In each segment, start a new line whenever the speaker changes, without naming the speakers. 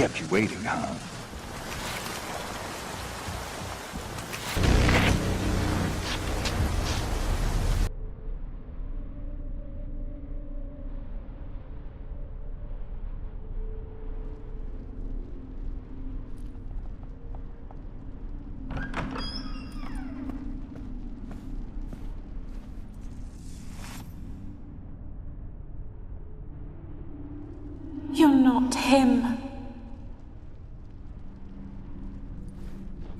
Kept you waiting, huh?
You're not him.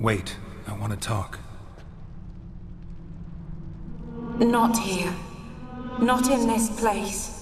Wait, I want to talk.
Not here. Not in this place.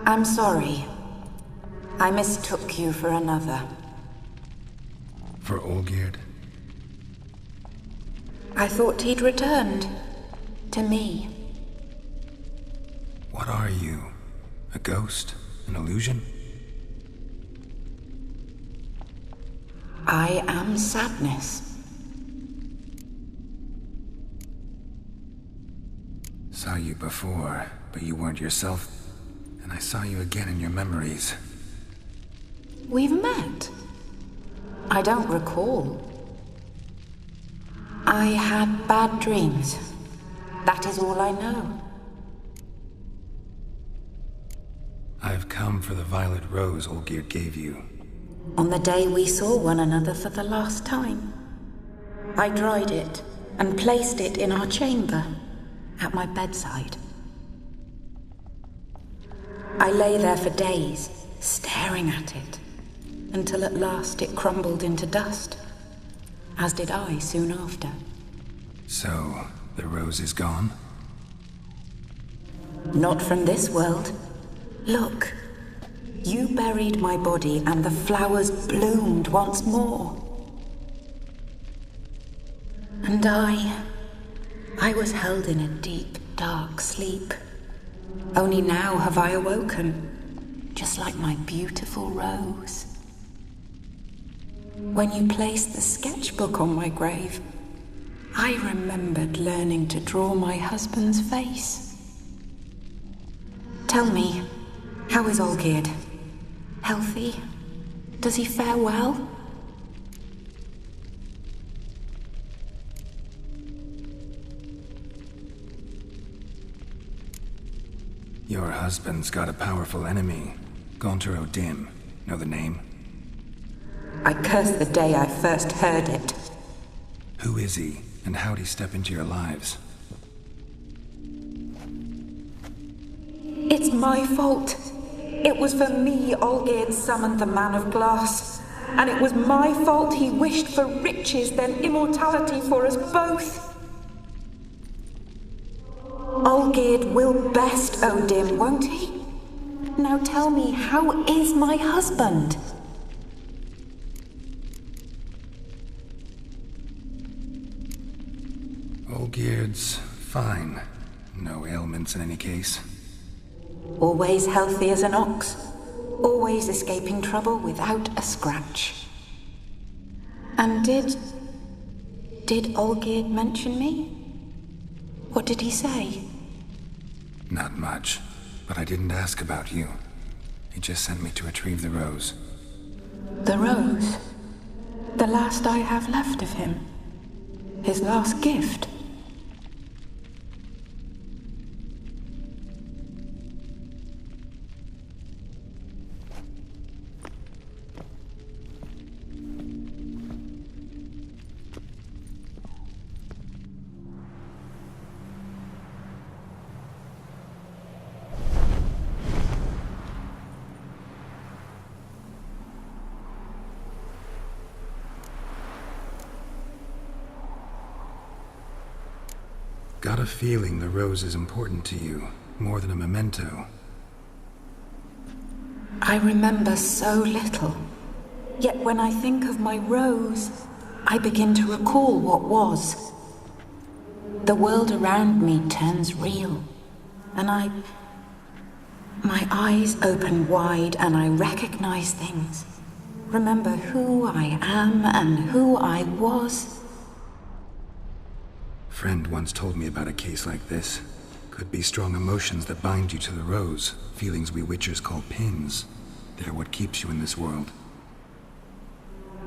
I'm sorry. I mistook you for another.
For Olgierd?
I thought he'd returned. To me.
What are you? A ghost? An illusion?
I am sadness.
Saw you before, but you weren't yourself. And I saw you again in your memories.
We've met? I don't recall. I had bad dreams. That is all I know.
I've come for the violet rose Olgierd gave you.
On the day we saw one another for the last time, I dried it and placed it in our chamber, at my bedside. I lay there for days, staring at it, until at last it crumbled into dust, as did I soon after.
So, the rose is gone?
Not from this world. Look, you buried my body and the flowers bloomed once more. And I was held in a deep, dark sleep. Only now have I awoken, just like my beautiful rose. When you placed the sketchbook on my grave, I remembered learning to draw my husband's face. Tell me, how is Olgierd? Healthy? Does he fare well?
Your husband's got a powerful enemy. Contratado. Know the name?
I curse the day I first heard it.
Who is he, and how'd he step into your lives?
It's my fault. It was for me Olgierd summoned the man of glass. And it was my fault he wished for riches, then immortality for us both. Olgierd will best Odin, won't he? Now tell me, how is my husband?
Olgierd's fine. No ailments in any case.
Always healthy as an ox. Always escaping trouble without a scratch. And did Olgierd mention me? What did he say?
Not much, but I didn't ask about you. He just sent me to retrieve the rose.
The rose? The last I have left of him? His last gift?
Got a feeling the rose is important to you, more than a memento.
I remember so little. Yet when I think of my rose, I begin to recall what was. The world around me turns real, and my eyes open wide and I recognize things. Remember who I am and who I was.
Friend once told me about a case like this. Could be strong emotions that bind you to the rose, feelings we witchers call pins. They're what keeps you in this world.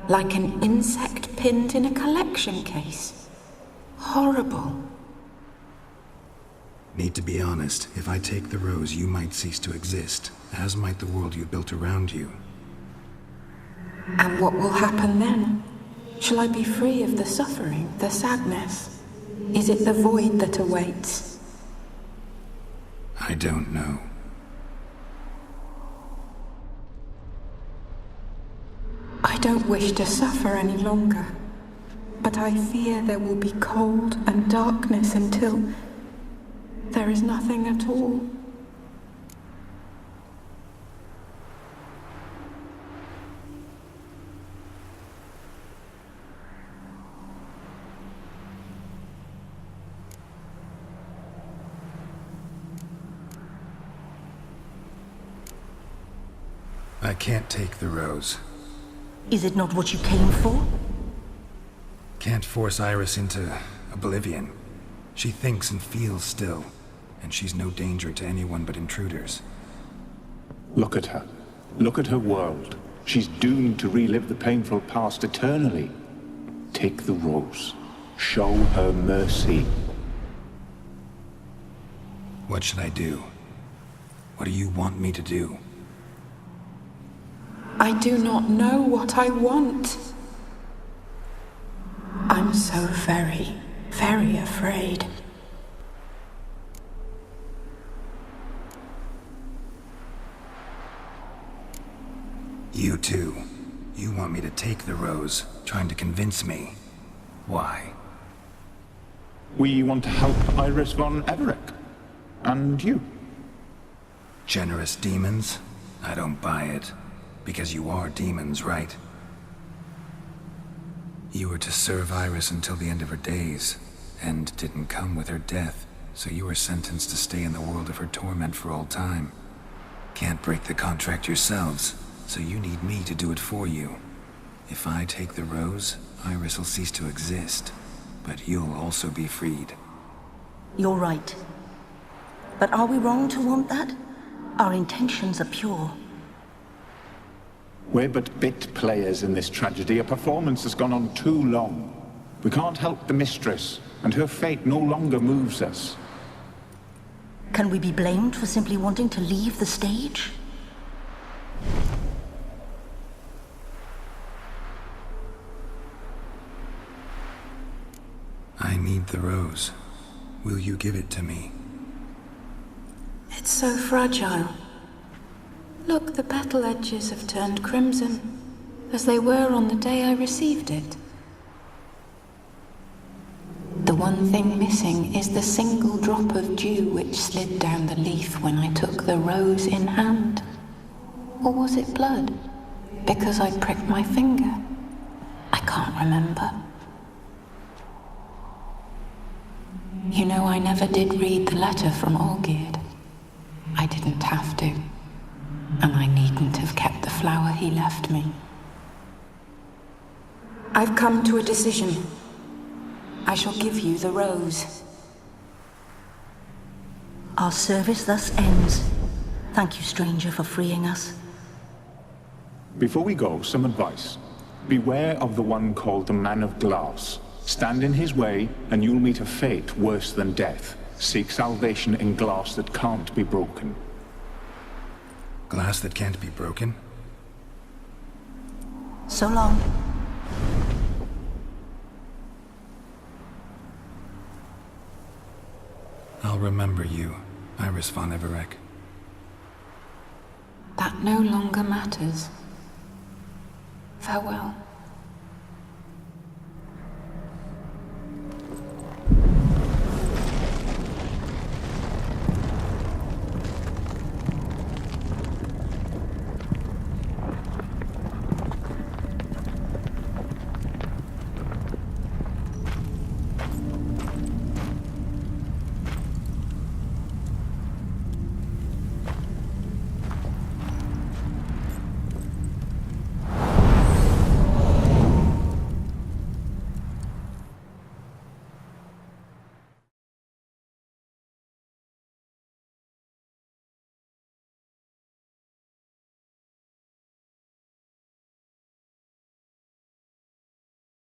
Like an insect pinned in a collection case. Horrible.
Need to be honest, if I take the rose, you might cease to exist, as might the world you built around you.
And what will happen then? Shall I be free of the suffering, the sadness? Is it the void that awaits?
I don't know.
I don't wish to suffer any longer, but I fear there will be cold and darkness until there is nothing at all.
I can't take the rose.
Is it not what you came for?
Can't force Iris into oblivion. She thinks and feels still, and she's no danger to anyone but intruders.
Look at her. Look at her world. She's doomed to relive the painful past eternally. Take the rose. Show her mercy.
What should I do? What do you want me to do?
I do not know what I want. I'm so very, very afraid.
You too. You want me to take the rose, trying to convince me. Why?
We want to help Iris von Everec. And you.
Generous demons? I don't buy it. Because you are demons, right? You were to serve Iris until the end of her days. End didn't come with her death, so you were sentenced to stay in the world of her torment for all time. Can't break the contract yourselves, so you need me to do it for you. If I take the rose, Iris will cease to exist, but you'll also be freed.
You're right. But are we wrong to want that? Our intentions are pure.
We're but bit players in this tragedy. A performance has gone on too long. We can't help the mistress, and her fate no longer moves us.
Can we be blamed for simply wanting to leave the stage?
I need the rose. Will you give it to me?
It's so fragile. Look, the petal edges have turned crimson, as they were on the day I received it. The one thing missing is the single drop of dew which slid down the leaf when I took the rose in hand. Or was it blood? Because I pricked my finger? I can't remember. You know, I never did read the letter from Olgierd. I didn't have to. And I needn't have kept the flower he left me. I've come to a decision. I shall give you the rose.
Our service thus ends. Thank you, stranger, for freeing us.
Before we go, some advice. Beware of the one called the Man of Glass. Stand in his way, and you'll meet a fate worse than death. Seek salvation in glass that can't be broken.
Glass that can't be broken?
So long.
I'll remember you, Iris von Everec.
That no longer matters. Farewell.